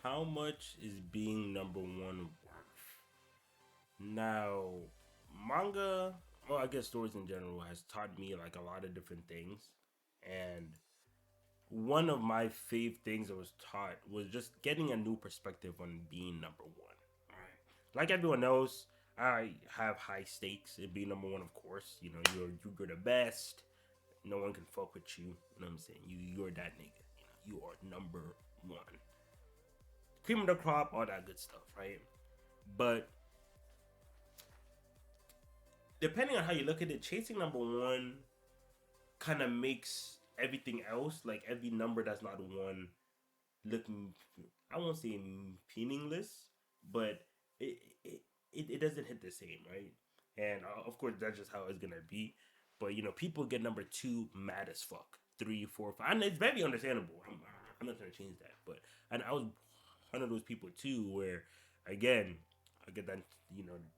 How much is being number one worth? Now, manga, well, I guess stories in general has taught me like a lot of different things, and one of my fave things I was taught was just getting a new perspective on being number one. All right, like everyone else, I have high stakes in being number one. Of course, you know you're the best. No one can fuck with you. You know what I'm saying? You're that nigga. You know you are number one. Cream of the crop, all that good stuff, right? But depending on how you look at it, chasing number one kind of makes everything else, like every number that's not one, looking, I won't say meaningless, but it it, it doesn't hit the same, right? And of course, that's just how it's gonna be. But you know, people get number two mad as fuck, three, four, five, and it's very understandable. I'm not trying to change that, but and I was one of those people too, where again, I get that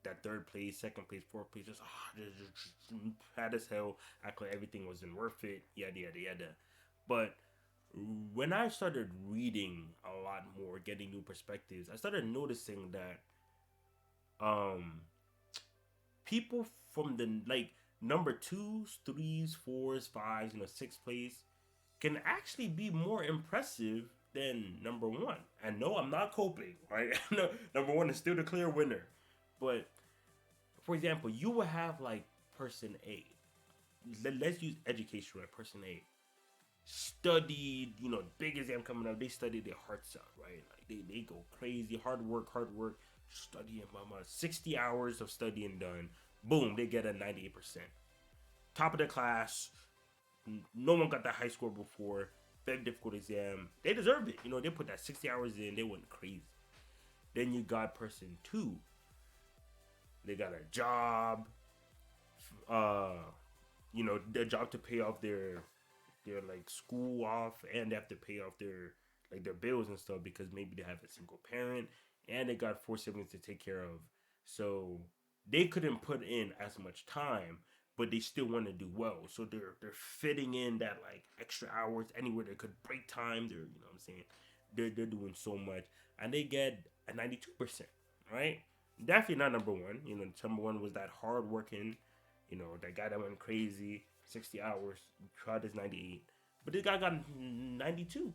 that third place, second place, fourth place, just bad as hell. Act like everything wasn't worth it, yada yada yada. But when I started reading a lot more, getting new perspectives, I started noticing that um people from the like number twos, threes, fours, fives, sixth place can actually be more impressive than number one. And no, I'm not coping, right? No, number one is still the clear winner. But for example, you will have like person A. Let's use education, right? Person A studied, big exam coming up. They studied their hearts out, right? Like they go crazy, hard work, studying, mama. 60 hours of studying done. Boom, they get a 98%. Top of the class. No one got that high score before. Very difficult exam. They deserved it. They put that 60 hours in. They went crazy. Then you got person two. They got a job. Uh, their job to pay off their like school off, and they have to pay off their bills and stuff because maybe they have a single parent and they got four siblings to take care of. So they couldn't put in as much time, but they still want to do well. So they're fitting in that like extra hours anywhere they could break time. They're what I'm saying. They're doing so much, and they get a 92%. Right? Definitely not number one. Number one was that hard working. That guy that went crazy, 60 hours, tried his 98. But this guy got 92.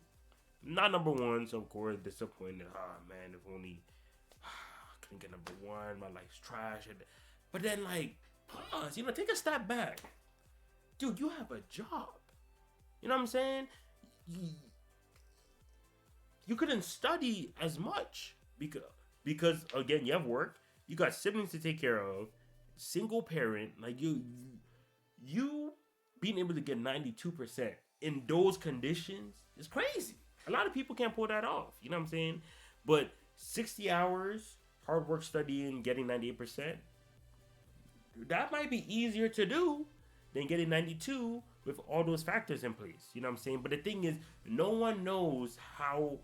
Not number one, so of course, disappointed. Ah, man, if only I couldn't get number one, my life's trash. But then, like, pause, take a step back. Dude, you have a job. You know what I'm saying? You, you couldn't study as much because again, you have work, you got siblings to take care of, single parent, like you being able to get 92% in those conditions is crazy. A lot of people can't pull that off. You know what I'm saying? But 60 hours, hard work studying, getting 98%, that might be easier to do than getting 92 with all those factors in place. You know what I'm saying? But the thing is, no one knows how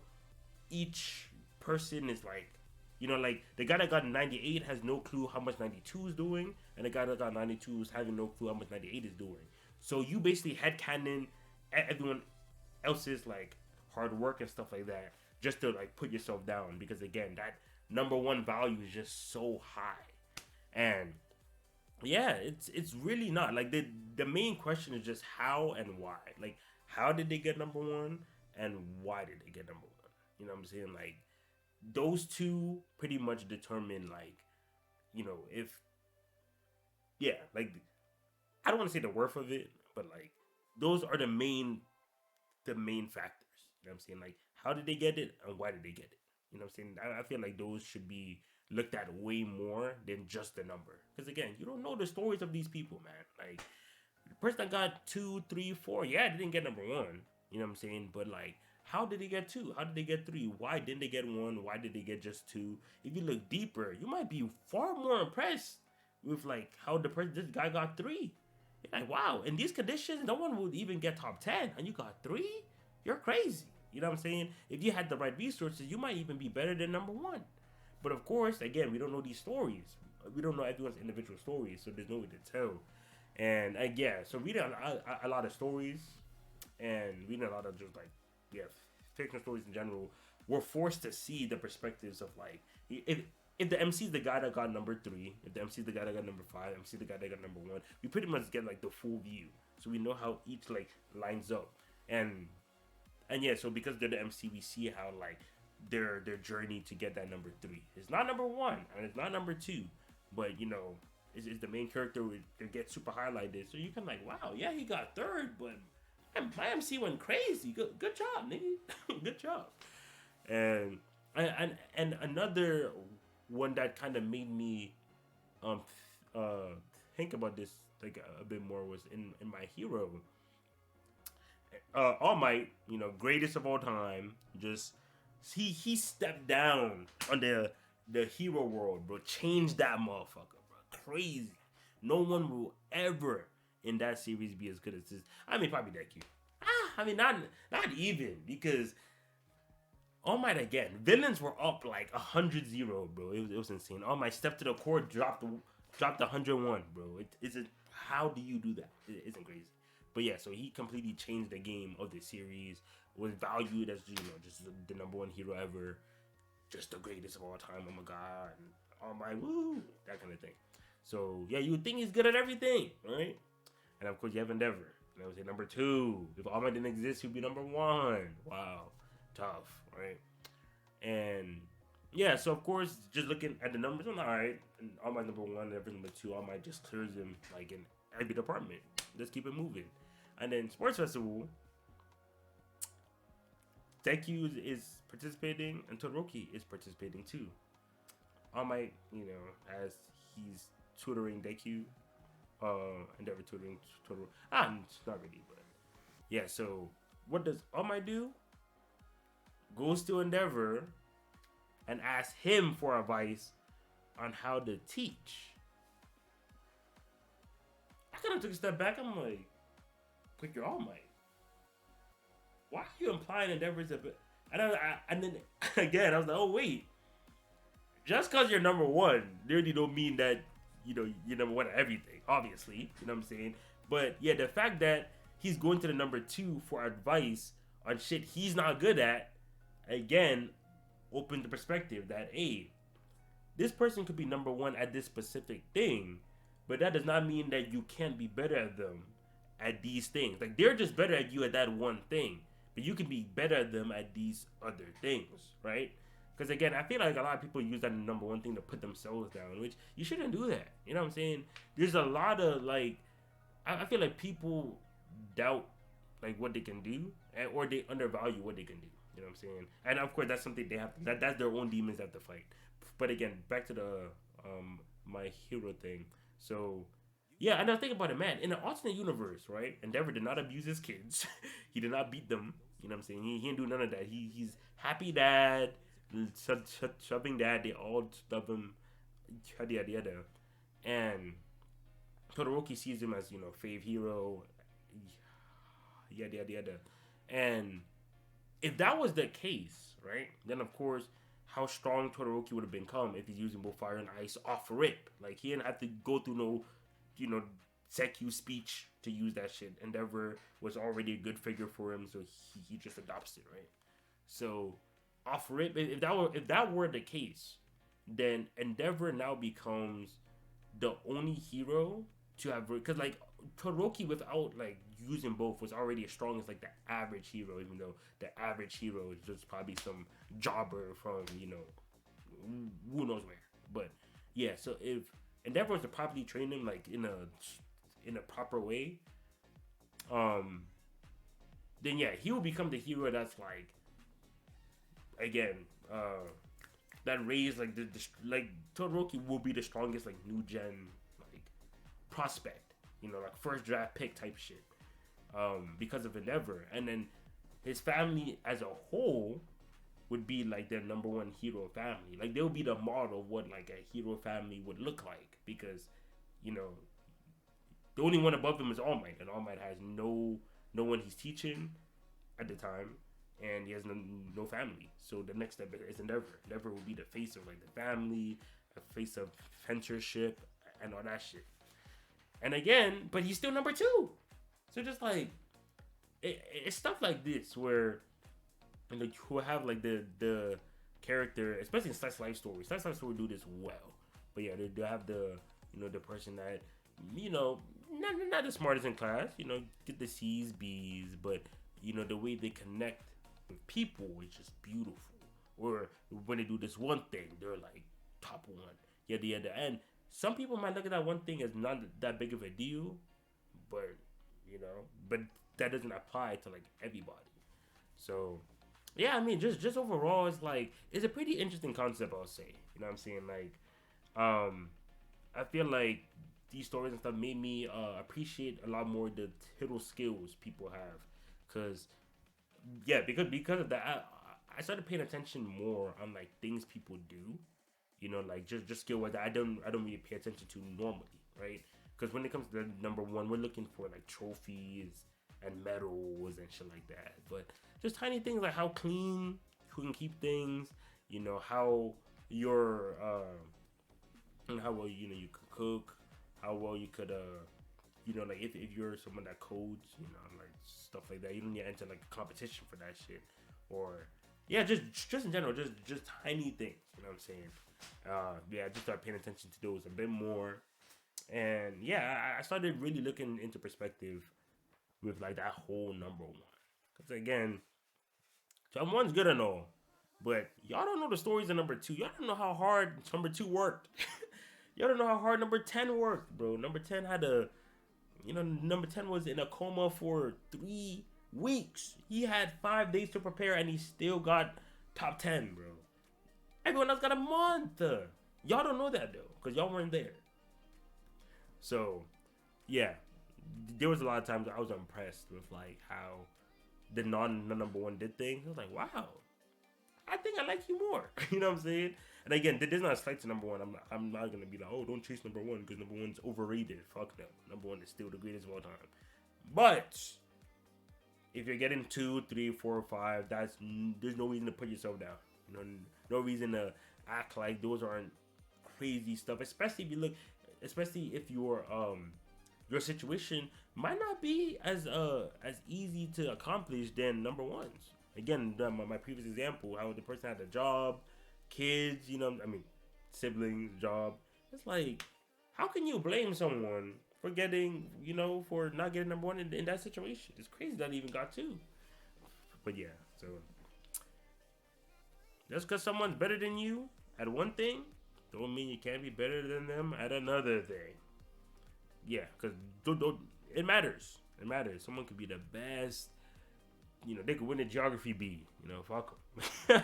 each person is like. Like the guy that got 98 has no clue how much 92 is doing, and the guy that got 92 is having no clue how much 98 is doing. So you basically headcanon everyone else's like hard work and stuff like that just to like put yourself down because again that number one value is just so high. And yeah, it's really not like the main question is just how and why. Like how did they get number one and why did they get number one? You know what I'm saying? Like those two pretty much determine like if like I don't want to say the worth of it, but like those are the main factors. You know what I'm saying? Like how did they get it and why did they get it? You know what I'm saying? I feel like those should be looked at way more than just the number. Because again, you don't know the stories of these people, man. Like the person that got two, three, four, yeah, they didn't get number one. You know what I'm saying? But like, how did they get two? How did they get three? Why didn't they get one? Why did they get just two? If you look deeper, you might be far more impressed with like how this guy got three. You're like, wow, in these conditions, no one would even get top 10, and you got three? You're crazy. You know what I'm saying? If you had the right resources, you might even be better than number one. But of course, again, we don't know these stories. We don't know everyone's individual stories, so there's no way to tell. And yeah, so reading a lot of stories and reading a lot of just like yeah fictional stories in general, we're forced to see the perspectives of like if the MC is the guy that got number 3, if the MC is the guy that got number 5, MC is the guy that got number 1, we pretty much get like the full view, so we know how each like lines up, and yeah, so because they're the MC, we see how like their journey to get that number 3. It's not number 1 and it's not number 2, but you know, is the main character it gets super highlighted, so you can like, wow, yeah, he got 3rd, but my MC went crazy. Good job, nigga. Good job. And another one that kind of made me um think about this like a bit more was in My Hero. All Might, you know, greatest of all time, just he stepped down on the hero world, bro. Changed that motherfucker, bro. Crazy. No one will ever in that series be as good as this. I mean, probably Deku. I mean, not even, because All Might again. Villains were up like 100-0, bro. It was insane. All Might stepped to the core, dropped 101, bro. It's how do you do that? It isn't crazy. But yeah, so he completely changed the game of the series. Was valued as, you know, just the number 1 hero ever, just the greatest of all time. Oh my god, and All Might, woo, that kind of thing. So yeah, you would think he's good at everything, right? And of course you have Endeavor. And I would say number 2. If All Might didn't exist, he'd be number 1. Wow, tough, right? And yeah, so of course, just looking at the numbers, I'm alright. And All Might number 1, Endeavor number 2. All Might just clears him like in every department. Let's keep it moving. And then Sports Festival, Deku is participating and Todoroki is participating too. All Might, you know, as he's tutoring Deku, Endeavor tutoring Todoroki. Not really, but yeah. So what does All Might do? Goes to Endeavor and asks him for advice on how to teach. I kind of took a step back. I'm like, but you're All Might. Why are you implying Endeavor's a bit? And then again, I was like, oh wait, just because you're number 1, really don't mean that, you know, you're number 1 at everything. Obviously, you know what I'm saying. But yeah, the fact that he's going to the number 2 for advice on shit he's not good at, again, opened the perspective that, hey, this person could be number 1 at this specific thing, but that does not mean that you can't be better at them at these things. Like, they're just better at you at that one thing, but you can be better at them at these other things, right? Because again, I feel like a lot of people use that number 1 thing to put themselves down, which you shouldn't do that. You know what I'm saying? There's a lot of like, I feel like people doubt like what they can do, or they undervalue what they can do. You know what I'm saying? And of course, that's something they have. That's their own demons they have to fight. But again, back to the My Hero thing. So yeah, and I think about it, man. In an alternate universe, right? Endeavor did not abuse his kids. He did not beat them. You know what I'm saying? He didn't do none of that. He's happy dad, shoving dad. They all love him. Yada yada yada. And Todoroki sees him as, you know, fave hero. Yada yada yada. And if that was the case, right? Then of course, how strong Todoroki would have become if he's using both fire and ice off rip. Like, he didn't have to go through no, you know, Sekyuu speech to use that shit. Endeavor was already a good figure for him, so he just adopts it, right? So off rip, if that were the case, then Endeavor now becomes the only hero to have, because like Todoroki without like using both was already as strong as like the average hero, even though the average hero is just probably some jobber from, you know, who knows where. But yeah, so if Endeavor was to properly train him like in a proper way, then yeah, he will become the hero that's like, again, that raised like the like Todoroki will be the strongest like new gen like prospect, you know, like first draft pick type shit, because of Endeavor. And then his family as a whole would be like their number 1 hero family. Like, they'll be the model of what like a hero family would look like, because, you know, the only one above him is All Might, and All Might has no one he's teaching at the time, and he has no family. So the next step is Endeavor. Endeavor will be the face of like the family, the face of censorship, and all that shit. And again, but he's still number 2. So just like, it's stuff like this where and like who have like the character, especially in Slice Life stories. Slice Life story do this well, but yeah, they have the the person that you know not the smartest in class, get the C's, B's, but the way they connect with people is just beautiful. Or when they do this one thing, they're like top one. Yeah, the other end. Some people might look at that one thing as not that big of a deal, but but that doesn't apply to like everybody. So yeah, I mean, just overall, it's like it's a pretty interesting concept. I'll say, what I'm saying, like, I feel like these stories and stuff made me appreciate a lot more the little skills people have, cause yeah, because of that, I started paying attention more on like things people do, like just skill wise that I don't really pay attention to normally, right? Because when it comes to the number one, we're looking for like trophies and medals and shit like that. But just tiny things like how clean you can keep things, how your and how well you could cook, how well you could like if you're someone that codes, like stuff like that, you don't need to enter like a competition for that shit, or yeah, just in general, just tiny things, what I'm saying. Yeah, I just started paying attention to those a bit more, and yeah, I started really looking into perspective with like that whole number one, because again, number one's good and all, but y'all don't know the stories of number two. Y'all don't know how hard number two worked. Y'all don't know how hard number 10 worked, bro. Number 10 had a, number 10 was in a coma for 3 weeks. He had 5 days to prepare and he still got top 10, bro. Everyone else got a month. Y'all don't know that though, because y'all weren't there. So, yeah, there was a lot of times I was impressed with like how the number one did things. I was like, wow, I think I like you more. You know what I'm saying? And again, this is not a slight to number one. I'm not gonna be like, oh, don't chase number one because number one's overrated. Fuck no. Number one is still the greatest of all time. But if you're getting 2, 3, 4, 5, there's no reason to put yourself down. No reason to act like those aren't crazy stuff. Especially if your situation might not be as easy to accomplish than number ones. Again, my previous example, how the person had a job, kids, siblings, job. It's like, how can you blame someone for for not getting number one in that situation? It's crazy that he even got two. But yeah, so just because someone's better than you at one thing, don't mean you can't be better than them at another thing. Yeah, because it matters. It matters. Someone could be the best. They could win the geography bee. Fuck them.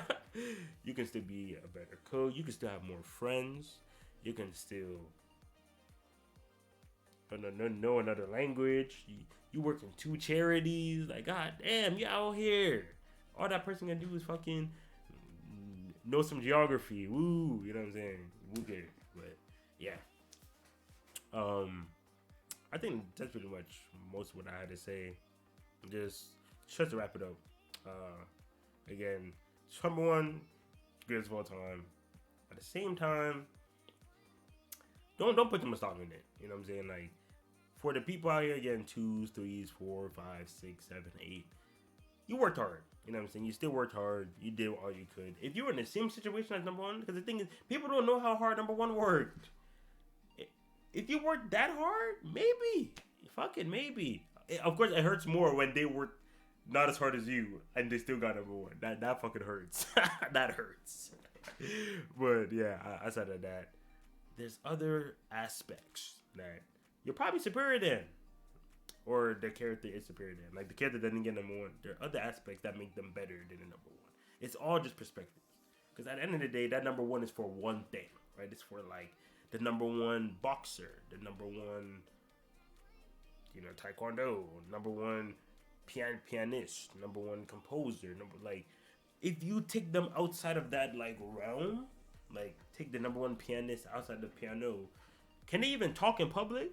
You can still be a better coach. You can still have more friends. You can still know another language. You work in 2 charities. Like, god damn, you out here. All that person can do is fucking know some geography. Woo, you know what I'm saying? Who cares? But yeah. I think that's pretty much most of what I had to say. Just to wrap it up. Again, number one, greatest of all time. At the same time, don't put too much stock in it. You know what I'm saying? Like, for the people out here getting 2s, 3s, 4, 5, 6, 7, 8, you worked hard. You know what I'm saying? You still worked hard. You did all you could. If you were in the same situation as number one, because the thing is, people don't know how hard number one worked. If you worked that hard, maybe. Fucking maybe. Of course, it hurts more when they worked not as hard as you and they still got number one. That fucking hurts. That hurts. But yeah, outside of that, there's other aspects that you're probably superior than, or the character is superior than. Like the character doesn't get number one. There are other aspects that make them better than the number one. It's all just perspective. Because at the end of the day, that number one is for one thing, right? It's for like the number one boxer, the number one, taekwondo, number one pianist, number one composer, if you take them outside of that like realm, like take the number one pianist outside the piano, can they even talk in public?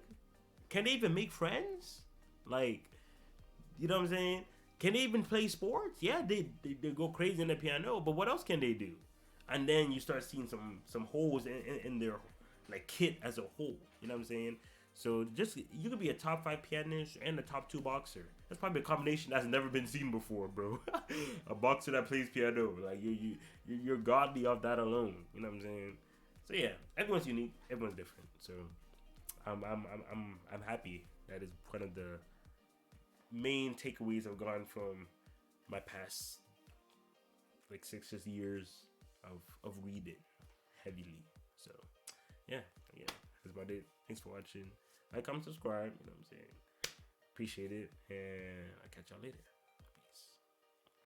Can they even make friends? Like, you know what I'm saying? Can they even play sports? Yeah, they go crazy in the piano, but what else can they do? And then you start seeing some holes in their like kit as a whole. You know what I'm saying? So just you could be a top 5 pianist and a top 2 boxer. That's probably a combination that's never been seen before, bro. A boxer that plays piano, like you're godly off that alone. You know what I'm saying? So yeah, everyone's unique, everyone's different. So I'm happy that is one of the main takeaways I've gone from my past like 6 years of reading heavily. So yeah, that's about it. Thanks for watching. Like, comment, subscribe. You know what I'm saying? Appreciate it, and I'll catch y'all later.